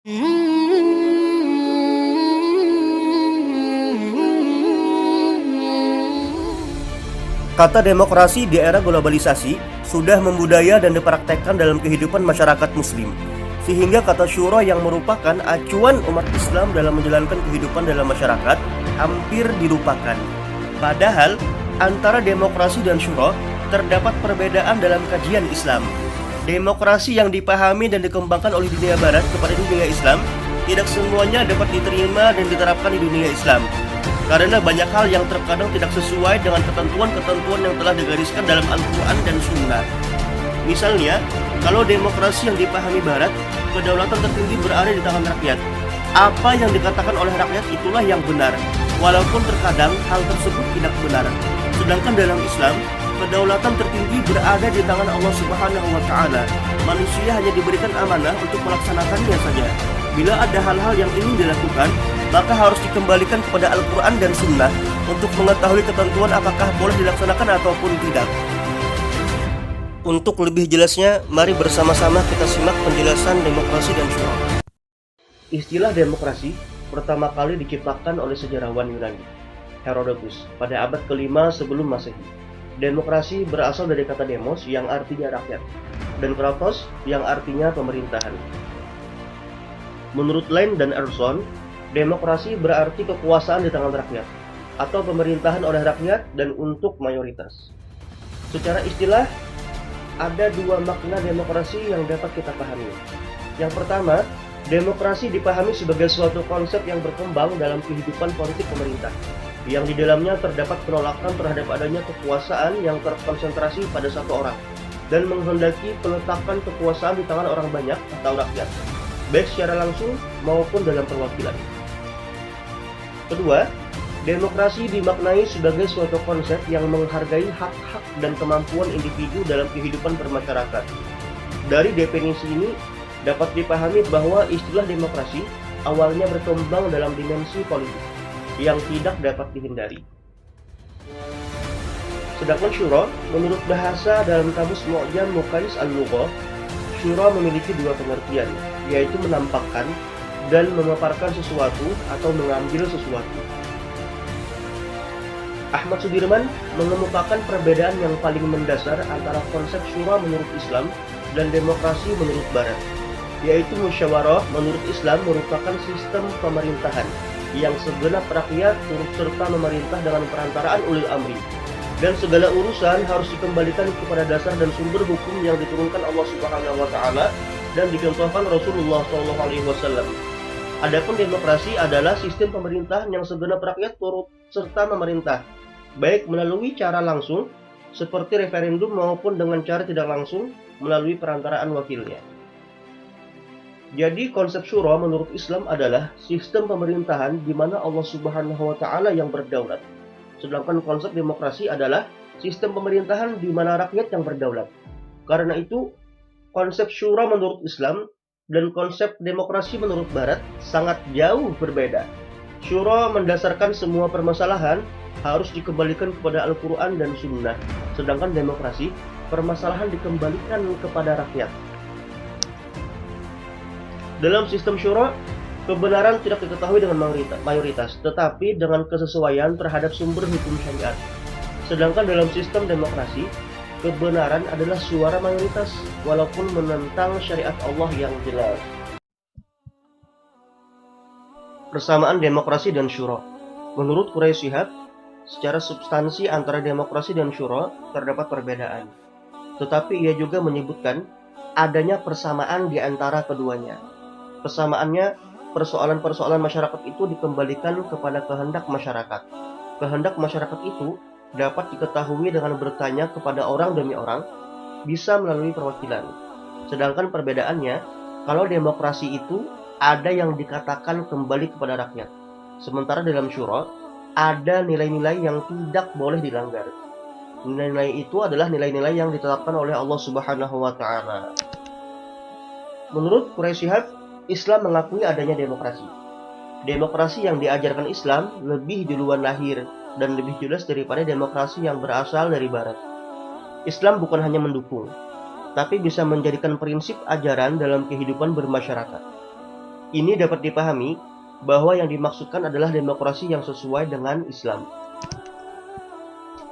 Kata demokrasi di era globalisasi sudah membudaya dan dipraktekkan dalam kehidupan masyarakat muslim, sehingga kata syuro yang merupakan acuan umat Islam dalam menjalankan kehidupan dalam masyarakat hampir dilupakan. Padahal antara demokrasi dan syuro terdapat perbedaan dalam kajian Islam. Demokrasi yang dipahami dan dikembangkan oleh dunia barat kepada dunia Islam tidak semuanya dapat diterima dan diterapkan di dunia Islam, karena banyak hal yang terkadang tidak sesuai dengan ketentuan-ketentuan yang telah digariskan dalam Al-Quran dan Sunnah. Misalnya, kalau demokrasi yang dipahami Barat, kedaulatan tertinggi berada di tangan rakyat. Apa yang dikatakan oleh rakyat itulah yang benar, walaupun terkadang hal tersebut tidak benar. Sedangkan dalam Islam, kedaulatan tertinggi berada di tangan Allah Subhanahu wa Ta'ala. Manusia hanya diberikan amanah untuk melaksanakannya saja. Bila ada hal-hal yang ingin dilakukan, maka harus dikembalikan kepada Al-Quran dan Sunnah untuk mengetahui ketentuan apakah boleh dilaksanakan ataupun tidak. Untuk lebih jelasnya, mari bersama-sama kita simak penjelasan demokrasi dan syuro. Istilah demokrasi pertama kali diciptakan oleh sejarawan Yunani, Herodotus, pada abad ke-5 sebelum Masehi. Demokrasi berasal dari kata demos yang artinya rakyat, dan kratos yang artinya pemerintahan. Menurut Lane dan Emerson, demokrasi berarti kekuasaan di tangan rakyat, atau pemerintahan oleh rakyat dan untuk mayoritas. Secara istilah, ada dua makna demokrasi yang dapat kita pahami. Yang pertama, demokrasi dipahami sebagai suatu konsep yang berkembang dalam kehidupan politik pemerintah, yang di dalamnya terdapat penolakan terhadap adanya kekuasaan yang terkonsentrasi pada satu orang, dan menghendaki peletakan kekuasaan di tangan orang banyak atau rakyat, baik secara langsung maupun dalam perwakilan. Kedua, demokrasi dimaknai sebagai suatu konsep yang menghargai hak-hak dan kemampuan individu dalam kehidupan bermasyarakat. Dari definisi ini, dapat dipahami bahwa istilah demokrasi awalnya berkembang dalam dimensi politik yang tidak dapat dihindari. Sedangkan syuro, menurut bahasa dalam kamus Mu'jam Muqais al-Lughah, syuro memiliki dua pengertian, yaitu menampakkan dan memaparkan sesuatu atau mengambil sesuatu. Ahmad Sudirman mengemukakan perbedaan yang paling mendasar antara konsep syuro menurut Islam dan demokrasi menurut Barat, yaitu musyawarah menurut Islam merupakan sistem pemerintahan yang segenap rakyat turut serta memerintah dengan perantaraan ulil amri, dan segala urusan harus dikembalikan kepada dasar dan sumber hukum yang diturunkan Allah Subhanahu wa Ta'ala dan dicontohkan Rasulullah SAW. Adapun demokrasi adalah sistem pemerintahan yang segenap rakyat turut serta memerintah, baik melalui cara langsung seperti referendum maupun dengan cara tidak langsung melalui perantaraan wakilnya. Jadi konsep syuro menurut Islam adalah sistem pemerintahan di mana Allah Subhanahu wa Ta'ala yang berdaulat. Sedangkan konsep demokrasi adalah sistem pemerintahan di mana rakyat yang berdaulat. Karena itu, konsep syuro menurut Islam dan konsep demokrasi menurut Barat sangat jauh berbeda. Syuro mendasarkan semua permasalahan harus dikembalikan kepada Al-Quran dan Sunnah, sedangkan demokrasi, permasalahan dikembalikan kepada rakyat. Dalam sistem syuro, kebenaran tidak diketahui dengan mayoritas, tetapi dengan kesesuaian terhadap sumber hukum syariat. Sedangkan dalam sistem demokrasi, kebenaran adalah suara mayoritas, walaupun menentang syariat Allah yang jelas. Persamaan demokrasi dan syuro. Menurut Quraisy Shihab, secara substansi antara demokrasi dan syuro terdapat perbedaan. Tetapi ia juga menyebutkan adanya persamaan di antara keduanya. Persamaannya, persoalan-persoalan masyarakat itu dikembalikan kepada kehendak masyarakat. Kehendak masyarakat itu dapat diketahui dengan bertanya kepada orang demi orang, bisa melalui perwakilan. Sedangkan perbedaannya, kalau demokrasi itu ada yang dikatakan kembali kepada rakyat. Sementara dalam syuro, ada nilai-nilai yang tidak boleh dilanggar. Nilai-nilai itu adalah nilai-nilai yang ditetapkan oleh Allah Subhanahu wa Ta'ala. Menurut Quraisy Shihab, Islam mengakui adanya demokrasi. Demokrasi yang diajarkan Islam lebih duluan lahir dan lebih jelas daripada demokrasi yang berasal dari Barat. Islam bukan hanya mendukung, tapi bisa menjadikan prinsip ajaran dalam kehidupan bermasyarakat. Ini dapat dipahami bahwa yang dimaksudkan adalah demokrasi yang sesuai dengan Islam.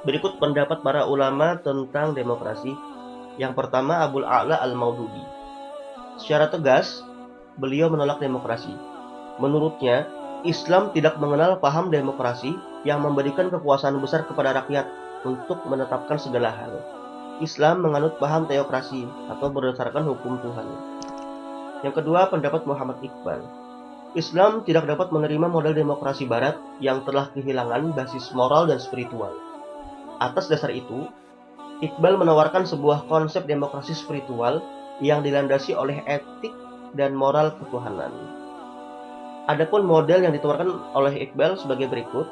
Berikut pendapat para ulama tentang demokrasi. Yang pertama, Abul A'la Al-Maududi. Secara tegas, beliau menolak demokrasi. Menurutnya, Islam tidak mengenal paham demokrasi yang memberikan kekuasaan besar kepada rakyat untuk menetapkan segala hal. Islam menganut paham teokrasi atau berdasarkan hukum Tuhan. Yang kedua, pendapat Muhammad Iqbal. Islam tidak dapat menerima model demokrasi barat yang telah kehilangan basis moral dan spiritual. Atas dasar itu, Iqbal menawarkan sebuah konsep demokrasi spiritual yang dilandasi oleh etik dan moral ketuhanan. Adapun model yang ditawarkan oleh Iqbal sebagai berikut.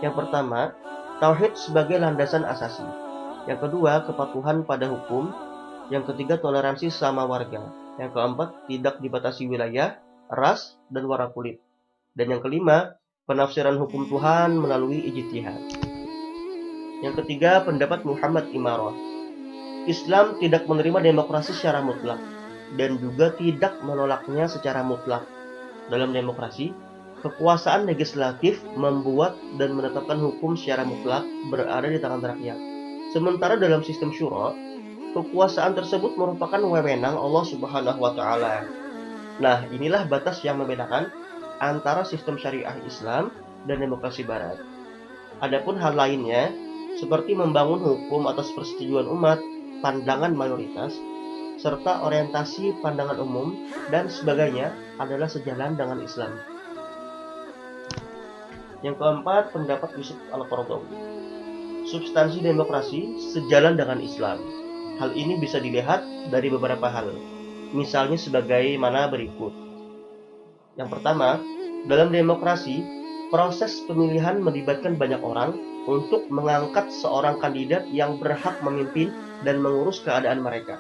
Yang pertama, tauhid sebagai landasan asasi. Yang kedua, kepatuhan pada hukum. Yang ketiga, toleransi sesama warga. Yang keempat, tidak dibatasi wilayah, ras, dan warna kulit. Dan yang kelima, penafsiran hukum Tuhan melalui ijtihad. Yang ketiga, pendapat Muhammad Imarah. Islam tidak menerima demokrasi secara mutlak dan juga tidak menolaknya secara mutlak. Dalam demokrasi, kekuasaan legislatif membuat dan menetapkan hukum secara mutlak berada di tangan rakyat. Sementara dalam sistem syura, kekuasaan tersebut merupakan wewenang Allah Subhanahu wa taala. Nah, inilah batas yang membedakan antara sistem syariah Islam dan demokrasi barat. Adapun hal lainnya, seperti membangun hukum atas persetujuan umat, pandangan mayoritas, serta orientasi pandangan umum, dan sebagainya adalah sejalan dengan Islam. Yang keempat, pendapat Yusuf Al-Qaradawi. Substansi demokrasi sejalan dengan Islam. Hal ini bisa dilihat dari beberapa hal. Misalnya sebagaimana berikut. Yang pertama, dalam demokrasi, proses pemilihan melibatkan banyak orang untuk mengangkat seorang kandidat yang berhak memimpin dan mengurus keadaan mereka.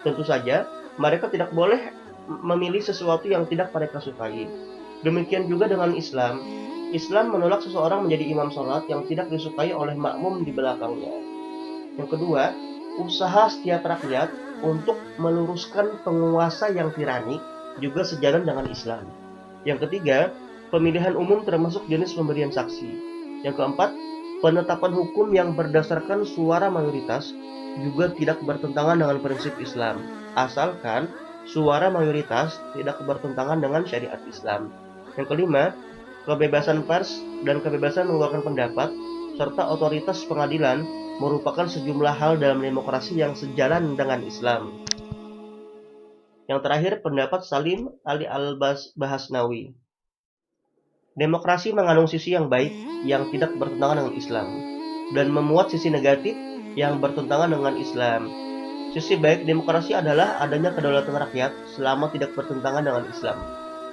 Tentu saja, mereka tidak boleh memilih sesuatu yang tidak mereka sukai. Demikian juga dengan Islam. Islam menolak seseorang menjadi imam sholat yang tidak disukai oleh makmum di belakangnya. Yang kedua, usaha setiap rakyat untuk meluruskan penguasa yang tirani juga sejalan dengan Islam. Yang ketiga, pemilihan umum termasuk jenis pemberian saksi. Yang keempat, penetapan hukum yang berdasarkan suara mayoritas juga tidak bertentangan dengan prinsip Islam, asalkan suara mayoritas tidak bertentangan dengan syariat Islam. Yang kelima, kebebasan pers dan kebebasan mengeluarkan pendapat serta otoritas pengadilan merupakan sejumlah hal dalam demokrasi yang sejalan dengan Islam. Yang terakhir, pendapat Salim Ali Al-Bahasnawi. Demokrasi mengandung sisi yang baik yang tidak bertentangan dengan Islam dan memuat sisi negatif yang bertentangan dengan Islam. Sisi baik demokrasi adalah adanya kedaulatan rakyat selama tidak bertentangan dengan Islam.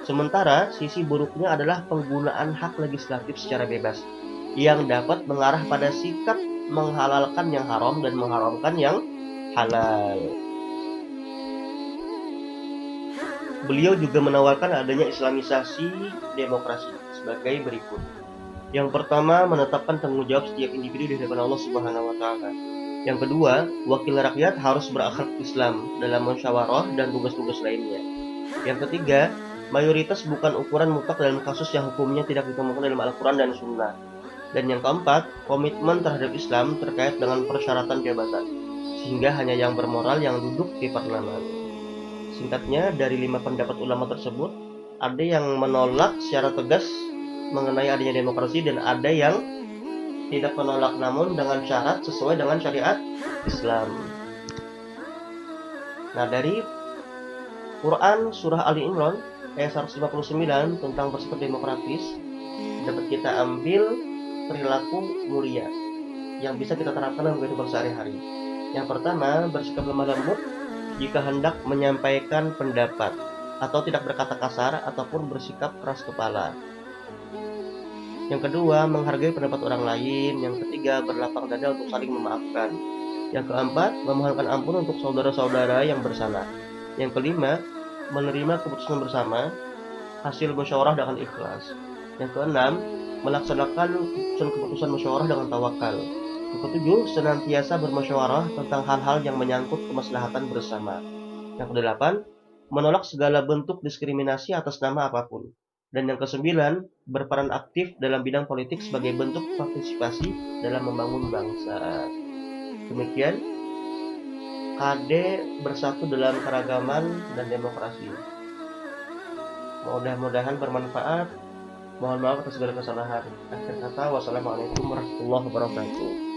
Sementara sisi buruknya adalah penggunaan hak legislatif secara bebas yang dapat mengarah pada sikap menghalalkan yang haram dan mengharamkan yang halal. Beliau juga menawarkan adanya islamisasi demokrasi sebagai berikut. Yang pertama, menetapkan tanggung jawab setiap individu di hadapan Allah Subhanahu wa taala. Yang kedua, wakil rakyat harus berakhlak Islam dalam musyawarah dan tugas-tugas lainnya. Yang ketiga, mayoritas bukan ukuran mutlak dalam kasus yang hukumnya tidak ditemukan dalam Al-Quran dan Sunnah. Dan yang keempat, komitmen terhadap Islam terkait dengan persyaratan jabatan, sehingga hanya yang bermoral yang duduk di parlemen. Singkatnya, dari 5 pendapat ulama tersebut, ada yang menolak secara tegas mengenai adanya demokrasi dan ada yang tidak menolak namun dengan syarat sesuai dengan syariat Islam. Nah, dari Quran Surah Ali Imran ayat 159 tentang bersikap demokratis dapat kita ambil perilaku mulia yang bisa kita terapkan dalam kehidupan sehari-hari. Yang pertama, bersikap lemah lembut jika hendak menyampaikan pendapat atau tidak berkata kasar ataupun bersikap keras kepala. Yang kedua, menghargai pendapat orang lain. Yang ketiga, berlapang dada untuk saling memaafkan. Yang keempat, memohonkan ampun untuk saudara-saudara yang bersalah. Yang kelima, menerima keputusan bersama hasil musyawarah dengan ikhlas. Yang keenam, melaksanakan keputusan musyawarah dengan tawakal. Yang ketujuh, senantiasa bermusyawarah tentang hal-hal yang menyangkut kemaslahatan bersama. Yang kedelapan, menolak segala bentuk diskriminasi atas nama apapun. Dan yang kesembilan, berperan aktif dalam bidang politik sebagai bentuk partisipasi dalam membangun bangsa. Demikian KD bersatu dalam keragaman dan demokrasi. Mudah-mudahan bermanfaat. Mohon maaf atas segala kesalahan. Akhir kata, wassalamualaikum warahmatullahi wabarakatuh.